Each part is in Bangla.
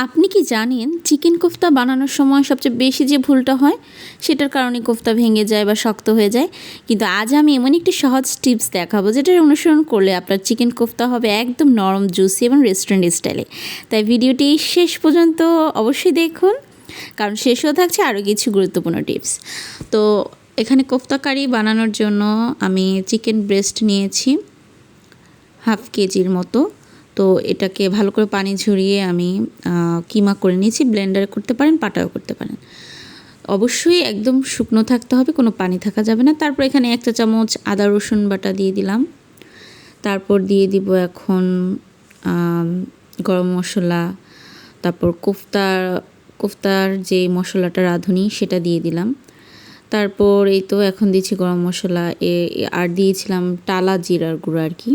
আপনি কি জানেন চিকেন কোফতা বানানোর সময় সবচেয়ে বেশি যে ভুলটা হয় সেটার কারণে কোফতা ভেঙে যায় বা শক্ত হয়ে যায়। কিন্তু আজ আমি এমন একটি সহজ টিপস দেখাবো যেটার অনুসরণ করলে আপনার চিকেন কোফতা হবে একদম নরম, জুসি এবং রেস্টুরেন্ট স্টাইলে। তাই ভিডিওটি শেষ পর্যন্ত অবশ্যই দেখুন, কারণ শেষেও থাকছে আরও কিছু গুরুত্বপূর্ণ টিপস। তো এখানে কোফতা কারি বানানোর জন্য আমি চিকেন ব্রেস্ট নিয়েছি হাফ কেজির মতো। তো এটাকে ভালো করে পানি ঝরিয়ে আমি কিমা করে নিয়েছি। ব্লেন্ডারে করতে পারেন, পাটাও করতে পারেন। অবশ্যই একদম শুকনো থাকতে হবে, কোনো পানি থাকা যাবে না। তারপর এখানে 1 চা চামচ আদা রসুন বাটা দিয়ে দিলাম। তারপর দিয়ে দিব এখন গরম মশলা, তারপর কোফতার যে মশলাটা রাঁধুনি সেটা দিয়ে দিলাম। তারপর এই তো এখন দিচ্ছি গরম মশলা, আর দিয়েছিলাম টালা জিরার গুঁড়ো আর কি।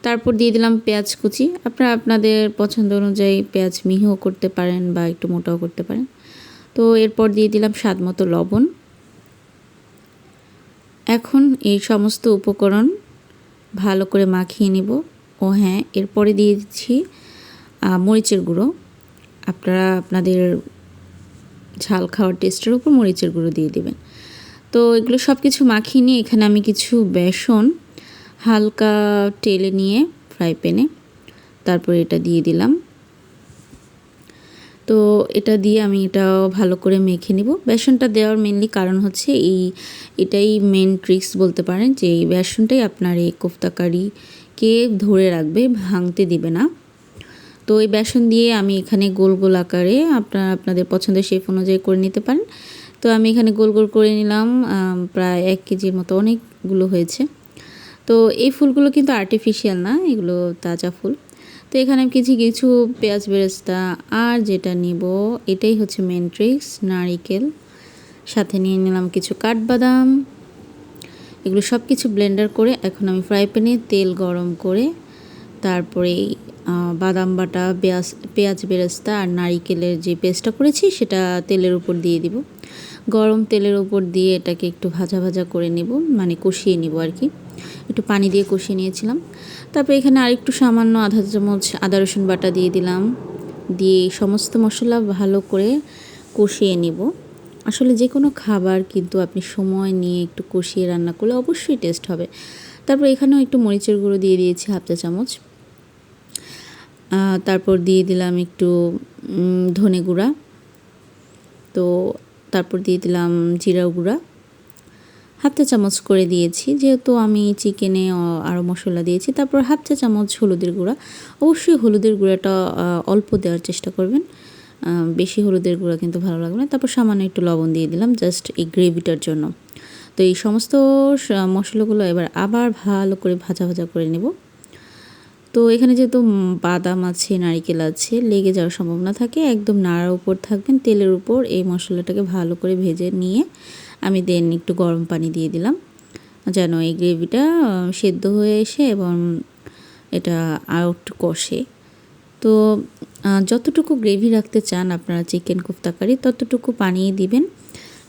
তারপর দিয়ে দিলাম পেঁয়াজ কুচি। আপনারা আপনাদের পছন্দ অনুযায়ী পেঁয়াজ মিহিও করতে পারেন বা একটু মোটাও করতে পারেন। তো এরপর দিয়ে দিলাম স্বাদ মতো লবণ। এখন এই সমস্ত উপকরণ ভালো করে মাখিয়ে নিব। ও হ্যাঁ, এরপরে দিয়ে দিচ্ছি মরিচের গুঁড়ো। আপনারা আপনাদের ঝাল খাওয়ার টেস্টের উপর মরিচের গুঁড়ো দিয়ে দিবেন। তো এগুলো সব কিছু মাখিয়ে নিয়ে এখানে আমি কিছু বেসন হালকা টেলে নিয়ে ফ্রাই প্যানে তারপর এটা দিয়ে দিলাম। তো এটা দিয়ে আমি এটাও ভালো করে মেখে নিব। বেসনটা দেওয়ার মেনলি কারণ হচ্ছে এটাই মেন ট্রিক্স বলতে পারেন, যে এই বেসনটাই আপনার এই কোফতা কারিকে ধরে রাখবে, ভাঙতে দিবে না। তো এই বেসন দিয়ে আমি এখানে গোল গোল আকারে আপনাদের পছন্দের শেপ অনুযায়ী করে নিতে পারেন। তো আমি এখানে গোল গোল করে নিলাম, প্রায় 1 কেজির মতো, অনেকগুলো হয়েছে। তো এই ফুলগুলো কিন্তু আর্টিফিশিয়াল না, এগুলো তাজা ফুল। তো এখানে আমি কিছু পেঁয়াজ বেরেস্তা, আর যেটা নিব এটাই হচ্ছে মেন ট্রিক্স, নারিকেল। সাথে নিয়ে নিলাম কিছু কাঠবাদাম। এগুলো সব কিছু ব্লেন্ডার করে এখন আমি ফ্রাই প্যানে তেল গরম করে তারপরে বাদাম বাটা, পেঁয়াজ বেরেস্তা আর নারিকেলের যে পেস্টটা করেছি সেটা তেলের উপর দিয়ে দিব। গরম তেলের উপর দিয়ে এটাকে একটু ভাজা ভাজা করে নেব, মানে কষিয়ে নিব আর কি। একটু পানি দিয়ে কষিয়ে নিয়েছিলাম। তারপর এখানে আরেকটু সামান্য আধা চামচ আদা রসুন বাটা দিয়ে দিলাম। দিয়ে সমস্ত মশলা ভালো করে কষিয়ে নিব। আসলে যে কোনো খাবার কিন্তু আপনি সময় নিয়ে একটু কষিয়ে রান্না করলে অবশ্যই টেস্ট হবে। তারপর এখানেও একটু মরিচের গুঁড়ো দিয়ে দিয়েছি হাফ চা চামচ। তারপর দিয়ে দিলাম একটু ধনে গুঁড়া। তো তারপর দিয়ে দিলাম জিরা গুঁড়া, হাফ চা চামচ করে দিয়েছি, যেহেতু আমি চিকেনে আরও মশলা দিয়েছি। তারপর হাফ চা চামচ হলুদের গুঁড়া। অবশ্যই হলুদের গুঁড়াটা অল্প দেওয়ার চেষ্টা করবেন, বেশি হলুদের গুঁড়া কিন্তু ভালো লাগবে না। তারপর সামান্য একটু লবণ দিয়ে দিলাম জাস্ট এই গ্রেভিটার জন্য। তো এই সমস্ত মশলাগুলো এবার আবার ভালো করে ভাজা ভাজা করে নেব। তো এখানে যেহেতু বাদাম আছে, নারিকেল আছে, লেগে যাওয়ার সম্ভাবনা থাকে, একদম নাড়ার উপর থাকবেন, তেলের উপর এই মশলাটাকে ভালো করে ভেজে নিয়ে আমি দেন একটু গরম পানি দিয়ে দিলাম, যেন এই গ্রেভিটা সেদ্ধ হয়ে এসে এবং এটা আরও একটু কষে। তো যতটুকু গ্রেভি রাখতে চান আপনারা চিকেন কোফতা কারি, ততটুকু পানি দিবেন,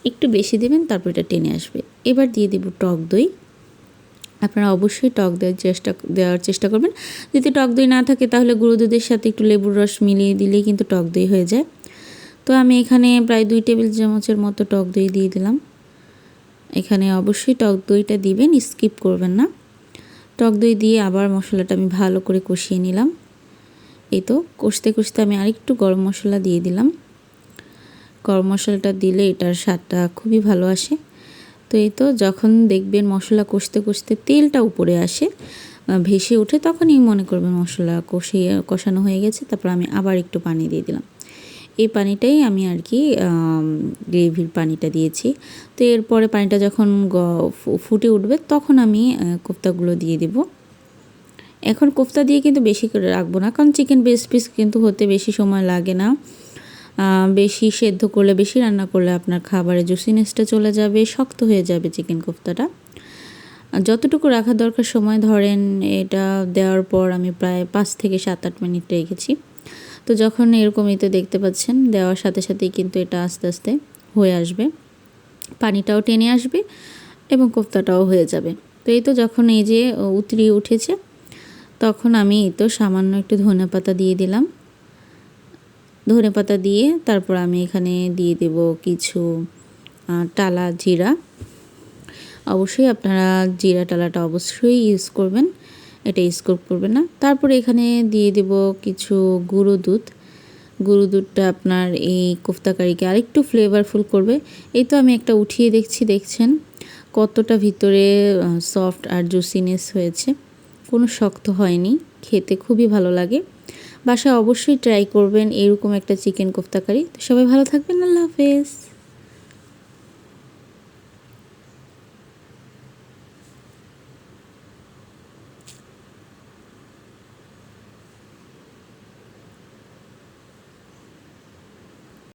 একটু বেশি দিবেন, তারপর এটা টেনে আসবে। এবার দিয়ে দেব টক দই। আপনারা অবশ্যই টক দেওয়ার চেষ্টা করবেন। যদি টক দই না থাকে তাহলে গুঁড়ো দুধের সাথে একটু লেবুর রস মিলিয়ে দিলেই কিন্তু টক দই হয়ে যায়। তো আমি এখানে প্রায় 2 টেবিল চামচের মতো টক দই দিয়ে দিলাম। এখানে অবশ্যই টক দইটা দিবেন, স্কিপ করবেন না। টক দই দিয়ে আবার মশলাটা আমি ভালো করে কষিয়ে নিলাম। এই তো কষতে কষতে আমি আরেকটু গরম মশলা দিয়ে দিলাম। গরম মশলাটা দিলে এটার স্বাদটা খুবই ভালো আসে। তো এই তো যখন দেখবেন মশলা কষতে কষতে তেলটা উপরে আসে, ভেসে ওঠে, তখনই মনে করবেন মশলা কষানো হয়ে গেছে। তারপর আমি আবার একটু পানি দিয়ে দিলাম। এই পানিটাই আমি আর কি গ্রেভির পানিটা দিয়েছি। তো এরপরে পানিটা যখন ফুটে উঠবে তখন আমি কোফতাগুলো দিয়ে দেব। এখন কোফতা দিয়ে কিন্তু বেশি করে রাখবো না, কারণ চিকেন ব্রেস্ট পিস কিন্তু হতে বেশি সময় লাগে না। বেশি সেদ্ধ করলে, বেশি রান্না করলে আপনার খাবারে জুসিনেসটা চলে যাবে, শক্ত হয়ে যাবে চিকেন কোফতাটা। যতটুকু রাখা দরকার সময় ধরেন, এটা দেওয়ার পর আমি প্রায় 5 থেকে 7-8 মিনিট রেখেছি। তো যখন এরকম তো দেখতে পাচ্ছেন, দেওয়ার সাথে সাথেই কিন্তু এটা আস্তে আস্তে হয়ে আসবে, পানিটাও টেনে আসবে এবং কোফতাটাও হয়ে যাবে। তো এই তো যখন এই যে উতরিয়ে উঠেছে, তখন আমি এই তো সামান্য একটু ধনেপাতা দিয়ে দিলাম। ধনেপাতা দিয়ে তারপর আমি এখানে দিয়ে দেব কিছু টালা জিরা। অবশ্যই আপনারা জিরা টালাটা অবশ্যই ইউজ করবেন, এটা স্কিপ করবেন না। তারপরে এখানে দিয়ে দেব কিছু গুঁড়ো দুধ। গুঁড়ো দুধটা আপনার এই কোফতা কারিকে আরেকটু ফ্লেভারফুল করবে। এই তো আমি একটা উঠিয়ে দেখছেন কতটা ভিতরে সফট আর জুসিনেস হয়েছে, কোনো শক্ত হয়নি, খেতে খুবই ভালো লাগে। বাসায় অবশ্যই ট্রাই করবেন এরকম একটা চিকেন কোফতা কারি। তো সবাই ভালো থাকবেন, আল্লাহ হাফেজ।